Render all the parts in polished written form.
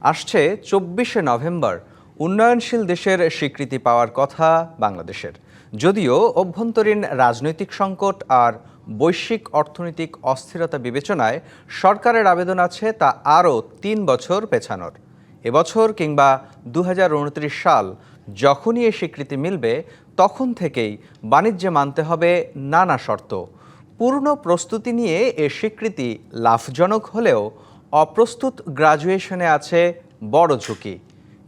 আসছে 24শে নভেম্বর উন্নয়নশীল দেশের স্বীকৃতি পাওয়ার কথা বাংলাদেশের। যদিও অভ্যন্তরীণ রাজনৈতিক সংকট আর বৈশ্বিক অর্থনৈতিক অস্থিরতা বিবেচনায় সরকারের আবেদন আছে তা আরও 3 বছর পেছানোর। এবছর কিংবা 2029 সাল যখনই এ স্বীকৃতি মিলবে তখন থেকেই বাণিজ্যে মানতে হবে নানা শর্ত। পূর্ণ প্রস্তুতি নিয়ে এ স্বীকৃতি লাভজনক হলেও অপ্রস্তুত গ্রাজুয়েশনে আছে বড় ঝুঁকি।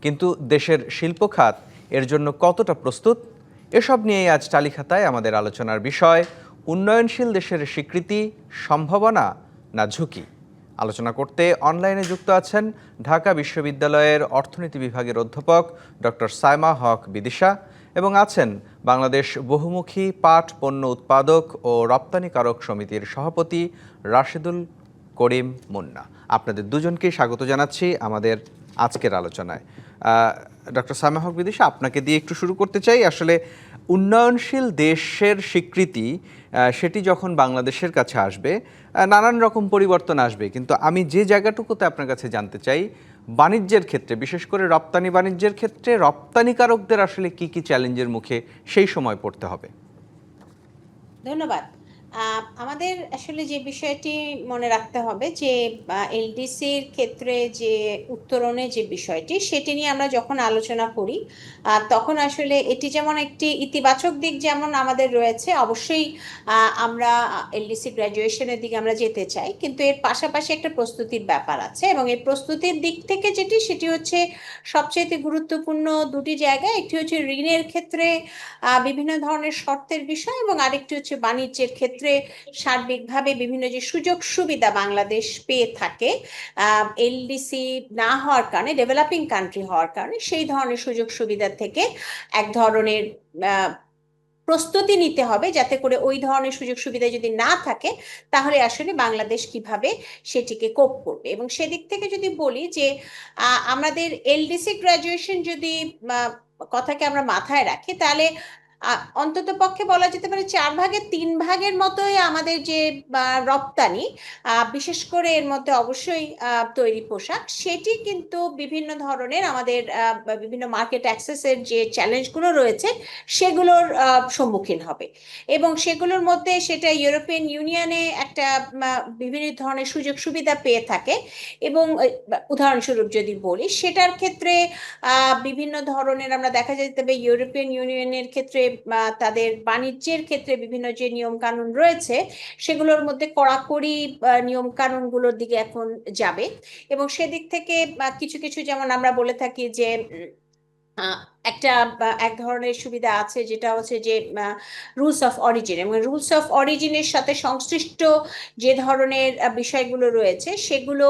কিন্তু দেশের শিল্প খাত এর জন্য কতটা প্রস্তুত, এসব নিয়েই আজ টালিখাতায় আমাদের আলোচনার বিষয়। উন্নয়নশীল দেশের স্বীকৃতি সম্ভাবনা না ঝুঁকি? আলোচনা করতে অনলাইনে যুক্ত আছেন ঢাকা বিশ্ববিদ্যালয়ের অর্থনীতি বিভাগের অধ্যাপক ডক্টর সাইমা হক বিদিশা এবং আছেন বাংলাদেশ বহুমুখী পাট পণ্য উৎপাদক ও রপ্তানিকারক সমিতির সভাপতি রাশেদুল করিম মুন্না। আপনাদের দুজনকেই স্বাগত জানাচ্ছি আমাদের আজকের আলোচনায়। ডক্টর সাইমা হক বিদিশা, আপনাকে দিয়ে একটু শুরু করতে চাই। আসলে উন্নয়নশীল দেশের স্বীকৃতি সেটি যখন বাংলাদেশের কাছে আসবে নানান রকম পরিবর্তন আসবে, কিন্তু আমি যে জায়গাটুকুতে আপনার কাছে জানতে চাই, বাণিজ্যের ক্ষেত্রে বিশেষ করে রপ্তানি বাণিজ্যের ক্ষেত্রে রপ্তানিকারকদের আসলে কি কি চ্যালেঞ্জের মুখে সেই সময় পড়তে হবে? ধন্যবাদ। আমাদের আসলে যে বিষয়টি মনে রাখতে হবে যে এলডিসির ক্ষেত্রে যে উত্তরণের যে বিষয়টি সেটি নিয়ে আমরা যখন আলোচনা করি তখন আসলে এটি যেমন একটি ইতিবাচক দিক যেমন আমাদের রয়েছে, অবশ্যই আমরা এলডিসি গ্র্যাজুয়েশনের দিকে আমরা যেতে চাই, কিন্তু এর পাশাপাশি একটা প্রস্তুতির ব্যাপার আছে এবং এই প্রস্তুতির দিক থেকে সেটি হচ্ছে সবচেয়ে গুরুত্বপূর্ণ দুটি জায়গা। একটি হচ্ছে ঋণের ক্ষেত্রে বিভিন্ন ধরনের শর্তের বিষয় এবং আরেকটি হচ্ছে বাণিজ্যের ক্ষেত্রে সার্বিকভাবে বিভিন্ন যে সুযোগ সুবিধা বাংলাদেশ পেয়ে থাকে এলডিসি না হওয়ার কারণে, ডেভেলপিং কান্ট্রি হওয়ার কারণে সেই ধরনের সুযোগ সুবিধা থেকে এক ধরনের প্রস্তুতি নিতে হবে, যাতে করে ওই ধরনের সুযোগ সুবিধা যদি না থাকে তাহলে আসলে বাংলাদেশ কিভাবে সেটিকে কোপ করবে। এবং সেদিক থেকে যদি বলি যে আমাদের এলডিসি গ্রাজুয়েশন যদি কথাকে আমরা মাথায় রাখি তাহলে অন্তত পক্ষে বলা যেতে পারে 4/3 মতোই আমাদের যে রপ্তানি, বিশেষ করে এর মধ্যে অবশ্যই তৈরি পোশাক, সেটি কিন্তু বিভিন্ন ধরনের আমাদের বিভিন্ন মার্কেট অ্যাক্সেসের যে চ্যালেঞ্জগুলো রয়েছে সেগুলোর সম্মুখীন হবে এবং সেগুলোর মধ্যে সেটা ইউরোপিয়ান ইউনিয়নে একটা বিভিন্ন ধরনের সুযোগ সুবিধা পেয়ে থাকে এবং উদাহরণস্বরূপ যদি বলি সেটার ক্ষেত্রে বিভিন্ন ধরনের আমরা দেখা যেতে হবে ইউরোপিয়ান ইউনিয়নের ক্ষেত্রে তাদের বাণিজ্যের ক্ষেত্রে বিভিন্ন যে নিয়ম কানুন রয়েছে সেগুলোর মধ্যে কড়াকড়ি নিয়ম কানুনগুলোর দিকে এখন যাবে এবং সেদিক থেকে কিছু কিছু যেমন আমরা বলে থাকি যে একটা এক ধরনের সুবিধা আছে যেটা হচ্ছে যে রুলস অফ অরিজিন, এবং রুলস অফ অরিজিনের সাথে সংশ্লিষ্ট যে ধরনের বিষয়গুলো রয়েছে সেগুলো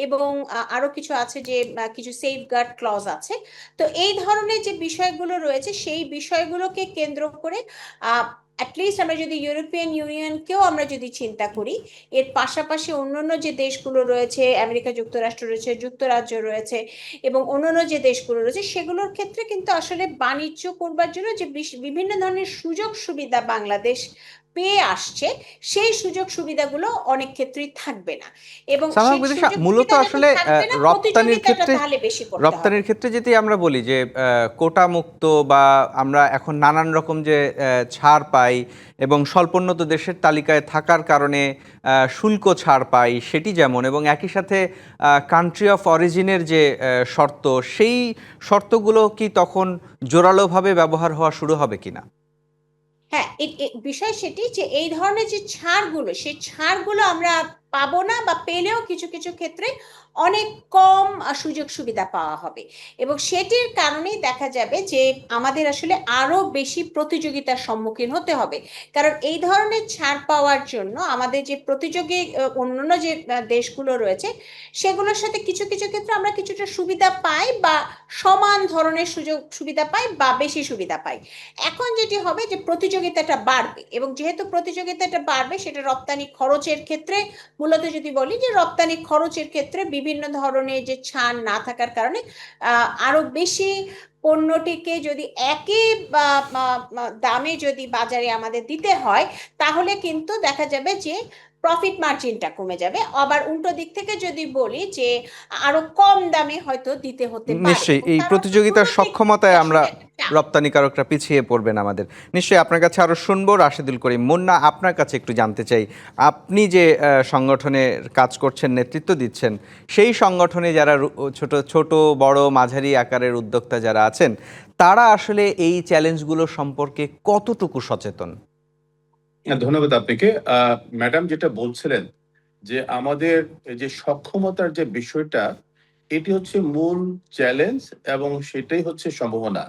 এবং আরো কিছু আছে যে কিছু সেফগার্ড ক্লজ আছে। তো এই ধরনের যে বিষয়গুলো রয়েছে সেই বিষয়গুলোকে কেন্দ্র করে অ্যাটলিস্ট আমরা যদি ইউরোপিয়ান ইউনিয়নকেও আমরা যদি চিন্তা করি, এর পাশাপাশি অন্যান্য যে দেশগুলো রয়েছে, আমেরিকা যুক্তরাষ্ট্র রয়েছে, যুক্তরাজ্য রয়েছে এবং অন্যান্য যে দেশগুলো রয়েছে সেগুলোর ক্ষেত্রে কিন্তু আসলে বাণিজ্য করবার জন্য যে বিভিন্ন ধরনের সুযোগ সুবিধা বাংলাদেশ পেয়ে আসছে সেই সুযোগ সুবিধাগুলো অনেক ক্ষেত্রেই থাকবে না এবং সেই সুযোগ মূলত সুবিধা যখন আসলে থাকবে না রপ্তানির প্রতিযোগিতাটা ক্ষেত্রে তাহলে বেশি করতে হবে। যদি আমরা বলি যে কোটা মুক্ত বা আমরা এখন নানান রকম যে ছাড় পাই এবং স্বল্পোন্নত দেশের তালিকায় থাকার কারণে শুল্ক ছাড় পাই সেটি যেমন, এবং একই সাথে কান্ট্রি অফ অরিজিনের যে শর্ত, সেই শর্তগুলো কি তখন জোরালোভাবে ব্যবহার হওয়া শুরু হবে কিনা? হ্যাঁ, বিষয় সেটি যে এই ধরনের যে ছাড়গুলো সেই ছাড়গুলো আমরা পাবো না বা পেলেও কিছু কিছু ক্ষেত্রে অনেক কম সুযোগ সুবিধা পাওয়া হবে এবং সেটির কারণেই দেখা যাবে যে আমাদের আসলে আরো বেশি প্রতিযোগিতার সম্মুখীন হতে হবে, কারণ এই ধরনের ছাড় পাওয়ার জন্য আমাদের যে প্রতিযোগী অন্যান্য যে দেশগুলো রয়েছে সেগুলোর সাথে কিছু কিছু ক্ষেত্রে আমরা কিছুটা সুবিধা পাই বা সমান ধরনের সুযোগ সুবিধা পাই বা বেশি সুবিধা পাই। এখন যেটি হবে যে প্রতিযোগিতাটা বাড়বে এবং যেহেতু প্রতিযোগিতাটা বাড়বে সেটা রপ্তানি খরচের ক্ষেত্রে, মূলত যদি বলি যে রপ্তানি খরচের ক্ষেত্রে বিভিন্ন ধরনের যে ছাড় না থাকার কারণে আরো বেশি পণ্যটিকে যদি একই দামে যদি বাজারে আমাদের দিতে হয় তাহলে কিন্তু দেখা যাবে যে প্রফিট মার্জিনটা কমে যাবে। আবার উল্টো দিক থেকে যদি বলি যে আরো কম দামে হয়তো দিতে হতে পারে, নিশ্চয়ই এবং এই তার অর্থ প্রতিযোগিতার দুটো দিক সক্ষমতায় আমরা আসলে একটা চাপ। রপ্তানিকারকরা পিছিয়ে পড়বেন আমাদের। নিশ্চয়ই আপনার কাছে আরো শুনবো। রাশেদুল করিম মুন্না, আপনার কাছে একটু জানতে চাই, আপনি যে সংগঠনে কাজ করছেন, নেতৃত্ব দিচ্ছেন, সেই সংগঠনে যারা ছোট ছোট বড় মাঝারি আকারের উদ্যোক্তা যারা আছেন, তারা আসলে এই চ্যালেঞ্জগুলো সম্পর্কে কতটুকু সচেতন? ধন্যবাদ আপনাকে। ম্যাডাম যেটা বলছিলেন যে আমাদের এই যে সক্ষমতার যে বিষয়টা, এটি হচ্ছে মূল চ্যালেঞ্জ এবং সেটাই হচ্ছে সম্ভাবনা।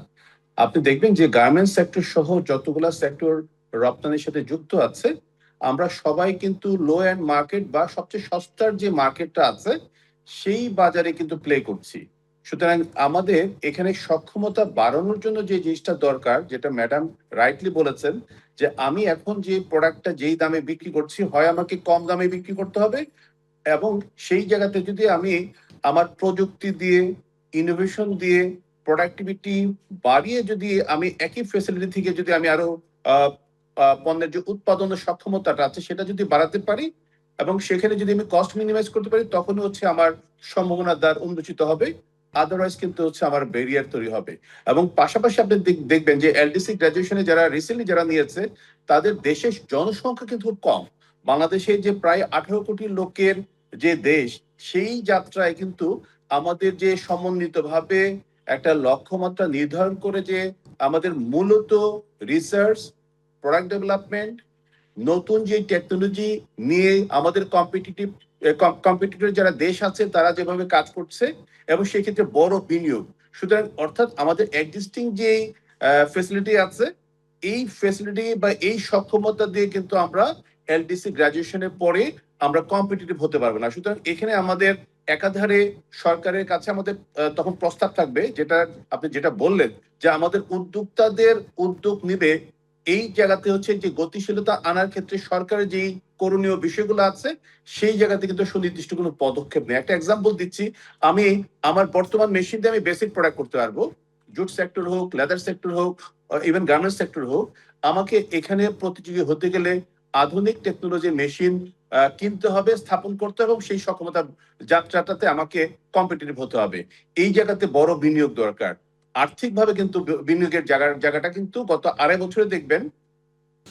আপনি দেখবেন যে গার্মেন্টস সেক্টর সহ যতগুলা সেক্টর রপ্তানির সাথে যুক্ত আছে, আমরা সবাই কিন্তু লো এন্ড মার্কেট বা সবচেয়ে সস্তার যে মার্কেটটা আছে সেই বাজারে কিন্তু প্লে করছি। সুতরাং আমাদের এখানে সক্ষমতা বাড়ানোর জন্য যে জিনিসটা দরকার, যেটা ম্যাডাম রাইটলি বলেছেন, যে আমি এখন যে প্রোডাক্টটা যেই দামে বিক্রি করছি, হয় আমাকে কম দামে বিক্রি করতে হবে, এবং সেই জায়গাতে যদি আমি আমার প্রযুক্তি দিয়ে, ইনোভেশন দিয়ে, প্রোডাক্টিভিটি বাড়িয়ে যদি আমি একই ফ্যাসিলিটি থেকে যদি আমি আরো আহ, পণ্যের যে উৎপাদনের সক্ষমতাটা আছে সেটা যদি বাড়াতে পারি, এবং সেখানে যদি আমি কস্ট মিনিমাইজ করতে পারি, তখন হচ্ছে আমার সম্ভাবনার দ্বার উন্মোচিত হবে। আদারওয়াইজ কিন্তু হচ্ছে আমার ব্যারিয়ার তৈরি হবে। এবং পাশাপাশি আপনি দেখবেন যে এলডিসি গ্রাজুয়েশনে যারা রিসেন্টলি যারা নিয়েছে, তাদের দেশের জনসংখ্যা কিন্তু খুব কম। বাংলাদেশে যে প্রায় 18 কোটি লোকের যে দেশ, সেই যাত্রায় কিন্তু আমাদের যে সমন্বিতভাবে একটা লক্ষ্যমাত্রা নির্ধারণ করে যে আমাদের মূলত রিসার্চ, প্রোডাক্ট ডেভেলপমেন্ট, নতুন যে টেকনোলজি নিয়ে আমাদের কম্পিটিটর যারা দেশ আছে তারা যেভাবে কাজ করছে, এবং সেক্ষেত্রে বড় বিনিয়োগ। সুতরাং অর্থাৎ আমাদের এক্সিস্টিং যে ফেসিলিটি আছে, এই ফেসিলিটি বা এই সক্ষমতা দিয়ে কিন্তু আমরা এলডিসি গ্রাজুয়েশনের পরে আমরা কম্পিটিটিভ হতে পারবো না। সুতরাং এখানে আমাদের একাধারে সরকারের কাছে আমাদের তখন প্রস্তাব থাকবে, যেটা আপনি যেটা বললেন, যে আমাদের উদ্যোক্তাদের উদ্যোগ নিবে এই জায়গাতে হচ্ছে যে গতিশীলতা আনার ক্ষেত্রে সরকারের যেই করণীয় বিষয়গুলো আছে, সেই জায়গাতে কিন্তু সুনির্দিষ্ট কোনো পদক্ষেপ নেই। একটা এক্সাম্পল দিচ্ছি, আমি আমার বর্তমান মেশিন দিয়ে আমি বেসিক প্রোডাক্ট করতে পারবো, জুট সেক্টর হোক, লেদার সেক্টর হোক, ইভেন গার্মেন্টস সেক্টর হোক। আমাকে এখানে প্রতিযোগী হতে গেলে আধুনিক টেকনোলজি মেশিন কিনতে হবে, স্থাপন করতে হবে, এবং সেই সক্ষমতা যাত্রাটাতে আমাকে কম্পিটিটিভ হতে হবে। এই জায়গাতে বড় বিনিয়োগ দরকার। আর্থিকভাবে কিন্তু বিনিয়োগের জায়গাটা কিন্তু গত 2.5 বছরে দেখবেন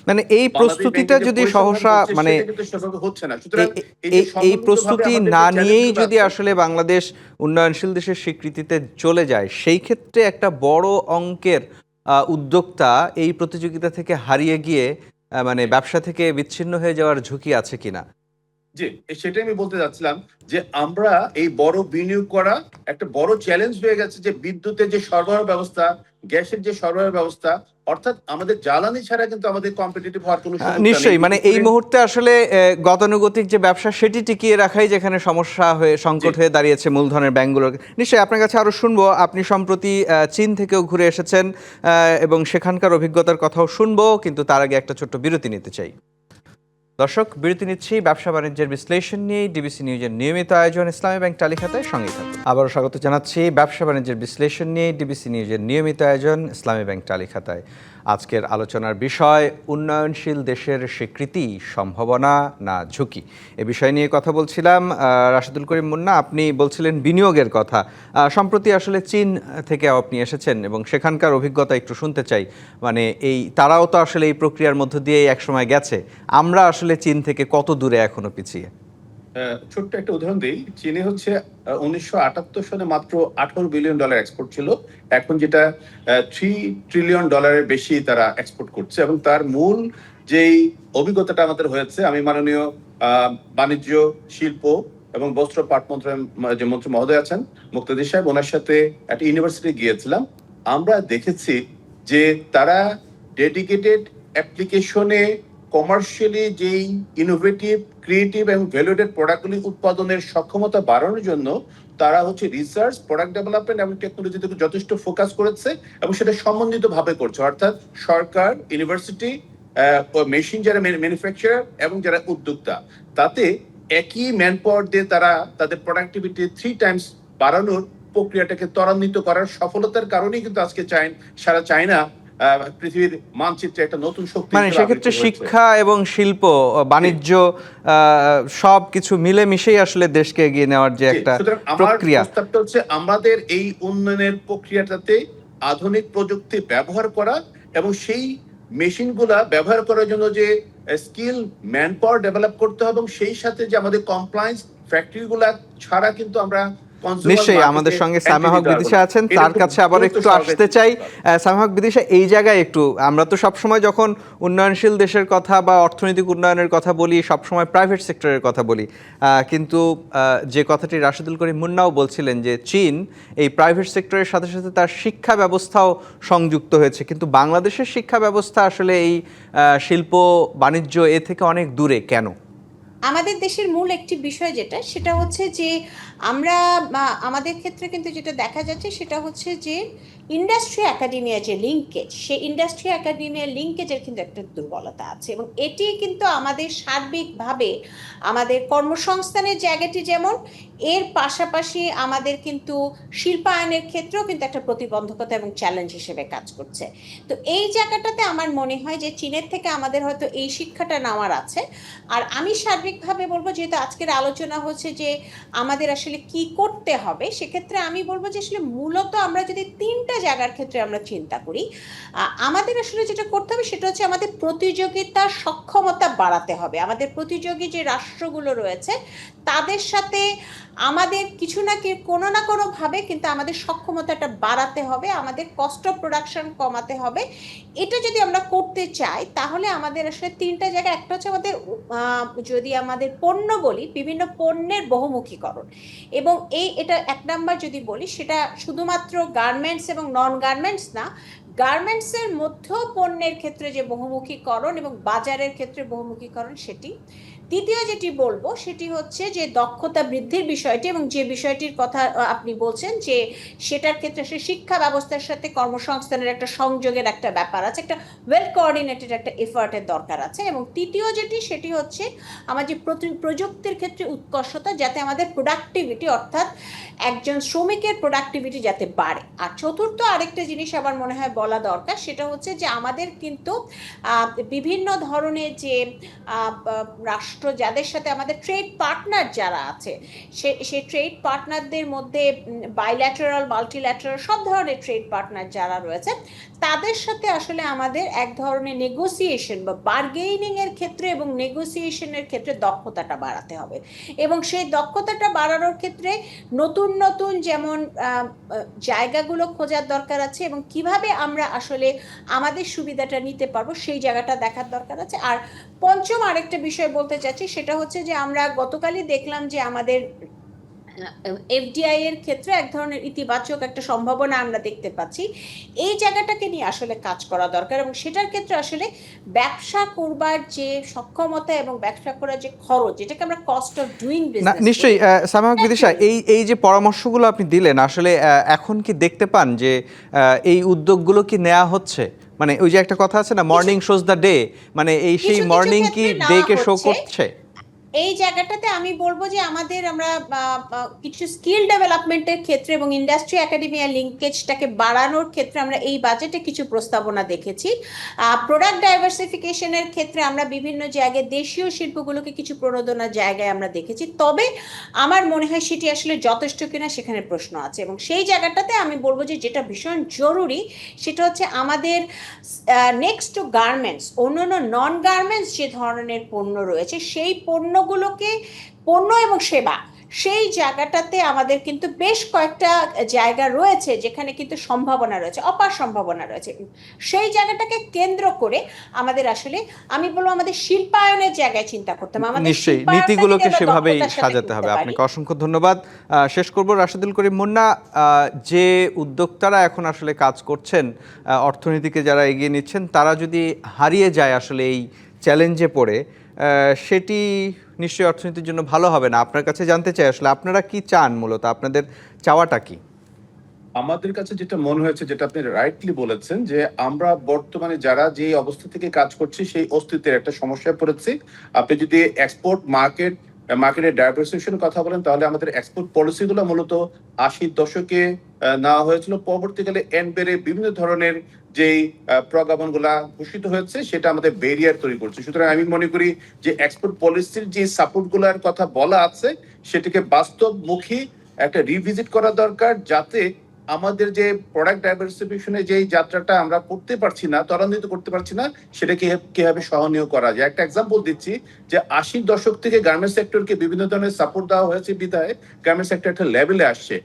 মানে এই বাংলাদেশ প্রস্তুতিটা ব্যাংকের যে যদি পরিসংখ্যান সহসা হচ্ছে, মানে সেটা কিন্তু সেভাবে হচ্ছে না। সুতরাং এই যে এই সমন্বিতভাবে প্রস্তুতি আমাদের না যে নিয়েই চ্যালেঞ্জগুলো যদি আছে, আসলে বাংলাদেশ উন্নয়নশীল দেশের স্বীকৃতিতে চলে যায়, সেই ক্ষেত্রে একটা বড় অঙ্কের উদ্যোক্তা এই প্রতিযোগিতা থেকে হারিয়ে গিয়ে মানে ব্যবসা থেকে বিচ্ছিন্ন হয়ে যাওয়ার ঝুঁকি আছে কিনা? জি, সেটাই আমি বলতে যাচ্ছিলাম, যে আমরা এই বড় বিনিয়োগ করা একটা বড় চ্যালেঞ্জ হয়ে গেছে, যে বিদ্যুতের যে সরবরাহ ব্যবস্থা, গ্যাসের যে সরবরাহ ব্যবস্থা, অর্থাৎ আমাদের জ্বালানি ছাড়া কিন্তু আমাদের কম্পিটিটিভ হওয়ার কোনো সুযোগ নেই। নিশ্চয়ই, মানে এই মুহূর্তে আসলে গতানুগতিক যে ব্যবসা সেটি টিকিয়ে রাখাই যেখানে সমস্যা হয়ে সংকট হয়ে দাঁড়িয়েছে মূলধনের ব্যাংকগুলোর। নিশ্চয়ই আপনার কাছে আরো শুনবো। আপনি সম্প্রতি চীন থেকেও ঘুরে এসেছেন এবং সেখানকার অভিজ্ঞতার কথাও শুনবো, কিন্তু তার আগে একটা ছোট্ট বিরতি নিতে চাই। দর্শক, বিরতি নিচ্ছি। ব্যবসা বাণিজ্যের বিশ্লেষণ নিয়ে ডিবিসি নিউজের নিয়মিত আয়োজন ইসলামী ব্যাংক টালিখাতায়, সঙ্গে থাকুন। আবারও স্বাগত জানাচ্ছি ব্যবসা বাণিজ্যের বিশ্লেষণ নিয়ে ডিবিসি নিউজের নিয়মিত আয়োজন ইসলামী ব্যাংক টালিখাতায়। আজকের আলোচনার বিষয় উন্নয়নশীল দেশের স্বীকৃতি, সম্ভাবনা না ঝুঁকি। এ বিষয় নিয়ে কথা বলছিলাম। রাশেদুল করিম মুন্না, আপনি বলছিলেন বিনিয়োগের কথা। সম্প্রতি আসলে চীন থেকে আপনি এসেছেন এবং সেখানকার অভিজ্ঞতা একটু শুনতে চাই। মানে তারাও তো আসলে এই প্রক্রিয়ার মধ্য দিয়ে একসময় গেছে। আমরা আসলে চীন থেকে কত দূরে এখনো পিছিয়ে? ছোট্ট একটা উদাহরণ দিই। চীনে হচ্ছে 1978 সালে মাত্র $18 বিলিয়ন এক্সপোর্ট ছিল। এখন যেটা $3 ট্রিলিয়ন বেশি তারা এক্সপোর্ট করছে। এবং তার মূল যেই অভিজ্ঞতাটা আমাদের হয়েছে, আমি মাননীয় বাণিজ্য, শিল্প এবং বস্ত্র পাট মন্ত্রণালয়ের যে মন্ত্রী মহোদয় আছেন, মুক্তাদির সাহেব, ওনার সাথে একটা ইউনিভার্সিটি গিয়েছিলাম। আমরা দেখেছি যে তারা ডেডিকেটেড অ্যাপ্লিকেশনে কমার্শিয়ালি যেই ইনোভেটিভ, ক্রিয়েটিভ এবং ভ্যালুয়েটেড প্রোডাক্টগুলি উৎপাদনের সক্ষমতা বাড়ানোর জন্য তারা হচ্ছে রিসার্চ, প্রোডাক্ট ডেভেলপমেন্ট এবং টেকনোলজিতে যথেষ্ট ফোকাস করেছে, এবং সেটা সমন্বিত ভাবে করছে। অর্থাৎ সরকার, ইউনিভার্সিটি, মেশিন যারা ম্যানুফ্যাকচারার এবং যারা উদ্যোক্তা, তাতে একই ম্যান পাওয়ার দিয়ে তারা তাদের প্রোডাক্টিভিটি 3 টাইমস বাড়ানোর প্রক্রিয়াটাকে ত্বরান্বিত করার সফলতার কারণেই কিন্তু আজকে সারা চায়না পৃথিবীর মানচিত্রে একটা নতুন শক্তি মানে হিসেবে সেক্ষেত্রে আবির্ভূত হয়েছে। শিক্ষা এবং শিল্প, বাণিজ্য, সব কিছু মিলেমিশেই আসলে দেশকে এগিয়ে নেওয়ার যে জি, একটা সুতরাং আমার প্রক্রিয়া। প্রস্তাবটা হচ্ছে আমাদের এই উন্নয়নের প্রক্রিয়াটাতে আধুনিক প্রযুক্তি ব্যবহার করা এবং সেই মেশিনগুলা ব্যবহার করার জন্য যে স্কিল ম্যান পাওয়ার ডেভেলপ করতে হবে এবং সেই সাথে যে আমাদের কমপ্লায়েন্স ফ্যাক্টরিগুলা ছাড়া কিন্তু আমরা নিশ্চয়ই আমাদের সঙ্গে সামিয়া হক বিদিশা আছেন, তার কাছে আবার একটু আসতে চাই। সামিয়া হক বিদিশা, এই জায়গায় একটু, আমরা তো সবসময় যখন উন্নয়নশীল দেশের কথা বা অর্থনৈতিক উন্নয়নের কথা বলি সবসময় প্রাইভেট সেক্টরের কথা বলি, কিন্তু যে কথাটি রাশেদুল করিম মুন্নাও বলছিলেন যে চীন এই প্রাইভেট সেক্টরের সাথে সাথে তার শিক্ষা ব্যবস্থাও সংযুক্ত হয়েছে, কিন্তু বাংলাদেশের শিক্ষা ব্যবস্থা আসলে এই শিল্প বাণিজ্য এ থেকে অনেক দূরে কেন? আমাদের দেশের মূল একটি বিষয় যেটা, সেটা হচ্ছে যে আমরা আমাদের ক্ষেত্রে কিন্তু যেটা দেখা যাচ্ছে সেটা হচ্ছে যে ইন্ডাস্ট্রি একাডেমিয়া যে লিঙ্কেজ, সেই ইন্ডাস্ট্রি একাডেমিয়া লিঙ্কেজের কিন্তু একটা দুর্বলতা আছে, এবং এটি কিন্তু আমাদের সার্বিকভাবে আমাদের কর্মসংস্থানের জায়গাটি যেমন, এর পাশাপাশি আমাদের কিন্তু শিল্পায়নের ক্ষেত্রেও কিন্তু একটা প্রতিবন্ধকতা এবং চ্যালেঞ্জ হিসেবে কাজ করছে। তো এই জায়গাটাতে আমার মনে হয় যে চীনের থেকে আমাদের হয়তো এই শিক্ষাটা নেওয়ার আছে। আর আমি সার্বিকভাবে বলবো, যেহেতু আজকের আলোচনা হচ্ছে যে আমাদের আসলে কি করতে হবে, সেক্ষেত্রে আমি বলবো যে আসলে মূলত আমরা যদি তিনটা জায়গার ক্ষেত্রে আমরা চিন্তা করি, আমাদের আসলে যেটা করতে হবে সেটা হচ্ছে আমাদের প্রতিযোগিতার সক্ষমতা বাড়াতে হবে। আমাদের প্রতিযোগী যে রাষ্ট্রগুলো রয়েছে তাদের সাথে আমাদের কিছু না কোনো না কোনো ভাবে কিন্তু আমাদের সক্ষমতাটা বাড়াতে হবে, আমাদের কস্ট অফ প্রোডাকশন কমাতে হবে। এটা যদি আমরা করতে চাই তাহলে আমাদের আসলে তিনটা জায়গা, একটা হচ্ছে আমাদের যদি আমাদের পণ্য বলি, বিভিন্ন পণ্যের বহুমুখীকরণ, এবং এটা এক নাম্বার যদি বলি, সেটা শুধুমাত্র গার্মেন্টস এবং নন গার্মেন্টস না, গার্মেন্টসের মধ্যেও পণ্যের ক্ষেত্রে যে বহুমুখীকরণ এবং বাজারের ক্ষেত্রে বহুমুখীকরণ সেটি। দ্বিতীয় যেটি বলবো সেটি হচ্ছে যে দক্ষতা বৃদ্ধির বিষয়টি, এবং যে বিষয়টির কথা আপনি বলছেন যে সেটার ক্ষেত্রে সে শিক্ষা ব্যবস্থার সাথে কর্মসংস্থানের একটা সংযোগের একটা ব্যাপার আছে, একটা ওয়েল কোঅর্ডিনেটেড একটা এফার্টের দরকার আছে। এবং তৃতীয় যেটি, সেটি হচ্ছে আমার যে প্রযুক্তির ক্ষেত্রে উৎকর্ষতা, যাতে আমাদের প্রোডাক্টিভিটি অর্থাৎ একজন শ্রমিকের প্রোডাক্টিভিটি যাতে বাড়ে। আর চতুর্থ আরেকটা জিনিস আমার মনে হয় বলা দরকার, সেটা হচ্ছে যে আমাদের কিন্তু বিভিন্ন ধরনের যে রাষ্ট্র যাদের সাথে আমাদের ট্রেড পার্টনার যারা আছে, সে ট্রেড পার্টনারদের মধ্যে বাইল্যাটারাল, মাল্টিল্যাটারাল সব ধরনের ট্রেড পার্টনার যারা রয়েছে, তাদের সাথে আসলে আমাদের এক ধরনের নেগোসিয়েশন বা বার্গেনিং এর ক্ষেত্রে এবং নেগোসিয়েশনের ক্ষেত্রে দক্ষতাটা বাড়াতে হবে। এবং সেই দক্ষতাটা বাড়ানোর ক্ষেত্রে নতুন নতুন যেমন জায়গাগুলো খোঁজার দরকার আছে, এবং কিভাবে আমরা আসলে আমাদের সুবিধাটা নিতে পারবো সেই জায়গাটা দেখার দরকার আছে। আর পঞ্চম আরেকটা বিষয় বলতে চাচ্ছি, সেটা হচ্ছে যে আমরা গতকালই দেখলাম যে আমাদের এফডিআই এর ক্ষেত্রে এক ধরনের ইতিবাচক একটা সম্ভাবনা আমরা দেখতে পাচ্ছি। এই জায়গাটাকে নিয়ে আসলে কাজ করা দরকার, এবং সেটার ক্ষেত্রে আসলে ব্যবসা করবার যে সক্ষমতা এবং ব্যবসা করার যে খরচ, যেটাকে আমরা কস্ট অফ ডুইং বিজনেস, নিশ্চয়ই সামিয়া হক বিদিশা, এই যে পরামর্শগুলো আপনি দিলেন, আসলে এখন কি দেখতে পান যে এই উদ্যোগগুলো কি নেওয়া হচ্ছে? মানে ওই যে একটা কথা আছে না, মর্নিং শোজ দ্য ডে, মানে এই সেই মর্নিং কি ডে কে শো করছে? এই জায়গাটাতে আমি বলবো যে আমরা কিছু স্কিল ডেভেলপমেন্টের ক্ষেত্রে এবং ইন্ডাস্ট্রি একাডেমিয়া লিঙ্কেজটাকে বাড়ানোর ক্ষেত্রে আমরা এই বাজেটে কিছু প্রস্তাবনা দেখেছি। প্রোডাক্ট ডাইভার্সিফিকেশনের ক্ষেত্রে আমরা বিভিন্ন জায়গায় দেশীয় শিল্পগুলোকে কিছু প্রণোদনার জায়গায় আমরা দেখেছি, তবে আমার মনে হয় সেটি আসলে যথেষ্ট কিনা সেখানে প্রশ্ন আছে। এবং সেই জায়গাটাতে আমি বলবো যে যেটা ভীষণ জরুরি সেটা হচ্ছে আমাদের নেক্সট টু গার্মেন্টস, অন্যান্য নন গার্মেন্টস যে ধরনের পণ্য রয়েছে, সেই পণ্য এবং সেবা, সেই জায়গাটাতে আমাদের কিন্তু বেশ কয়েকটা জায়গা রয়েছে যেখানে কিন্তু সম্ভাবনা রয়েছে, অপার সম্ভাবনা রয়েছে। সেই জায়গাটাকে কেন্দ্র করে আমাদের আসলে আমি বলবো আমাদের শিল্পায়নের জায়গায় চিন্তা করতে হবে। আমাদের নিশ্চয়ই নীতিগুলোকে সেভাবেই সাজাতে হবে। আপনাকে অসংখ্য ধন্যবাদ। শেষ করব রাশেদুল করিম মুন্না, যে উদ্যোক্তারা এখন আসলে কাজ করছেন, অর্থনীতিকে যারা এগিয়ে নিচ্ছেন, তারা যদি হারিয়ে যায় আসলে এই চ্যালেঞ্জে পড়ে, সেটি নিশ্চয়ই অর্থনীতির জন্য ভালো হবে না। আপনার কাছে জানতে চাই আসলে আপনারা কি চান, মূলত আপনাদের চাওয়াটা কি? আমাদের কাছে যেটা মনে হয়েছে, যেটা আপনি রাইটলি বলেছেন, যে আমরা বর্তমানে যারা যে অবস্থা থেকে কাজ করছি সেই অস্তিত্বের একটা সমস্যায় পড়েছি। আপনি যদি এক্সপোর্ট মার্কেটের ডাইভার্সিফিকেশনের কথা বলেন, তাহলে আমাদের এক্সপোর্ট পলিসিগুলো মূলত 80 দশকে নেওয়া হয়েছিল। পরবর্তীকালে এনবেরে বিভিন্ন ধরনের যেই প্রজ্ঞাপনগুলা ঘোষিত হয়েছে সেটা আমাদের ব্যারিয়ার তৈরি করছে। সুতরাং আমি মনে করি যে এক্সপোর্ট পলিসির যে সাপোর্টগুলোর কথা বলা আছে সেটাকে বাস্তবমুখী একটা রিভিজিট করা দরকার, যাতে আমাদের যে প্রোডাক্ট ডাইভার্সিফিকেশনের যে যাত্রাটা আমরা করতে পারছি না, ত্বরান্বিত করতে পারছি না, সেটাকে কিভাবে সহনীয় করা যায়। একটা এক্সাম্পল দিচ্ছি যে 80 দশক থেকে গার্মেন্টস সেক্টরকে বিভিন্ন ধরনের সাপোর্ট দেওয়া হয়েছে বিধায় গার্মেন্টস সেক্টর একটা লেভেলে আসছে।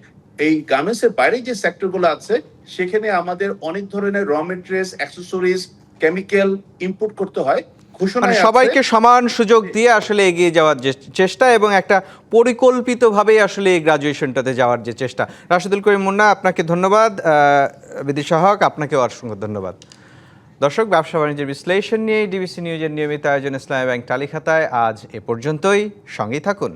এই গার্মেন্টস এর বাইরে যে সেক্টরগুলো আছে সেখানে আমাদের অনেক ধরনের raw materials, accessories, chemical import করতে হয়। মানে ঘোষণায় সবাইকে সমান সুযোগ দিয়ে আসলে এগিয়ে যাওয়ার যে চেষ্টা এবং একটা পরিকল্পিতভাবে আসলে এই গ্রাজুয়েশনটাতে যাওয়ার যে চেষ্টা। রাশেদুল করিম মুন্না, আপনাকে ধন্যবাদ। বিদিশা হক, আপনাকেও অসংখ্য ধন্যবাদ। দর্শক, ব্যবসা বাণিজ্যের বিশ্লেষণ নিয়ে ডিবিসি নিউজের নিয়মিত আয়োজন ইসলামী ব্যাংক টালিখাতায় আজ এ পর্যন্তই। সঙ্গেই থাকুন।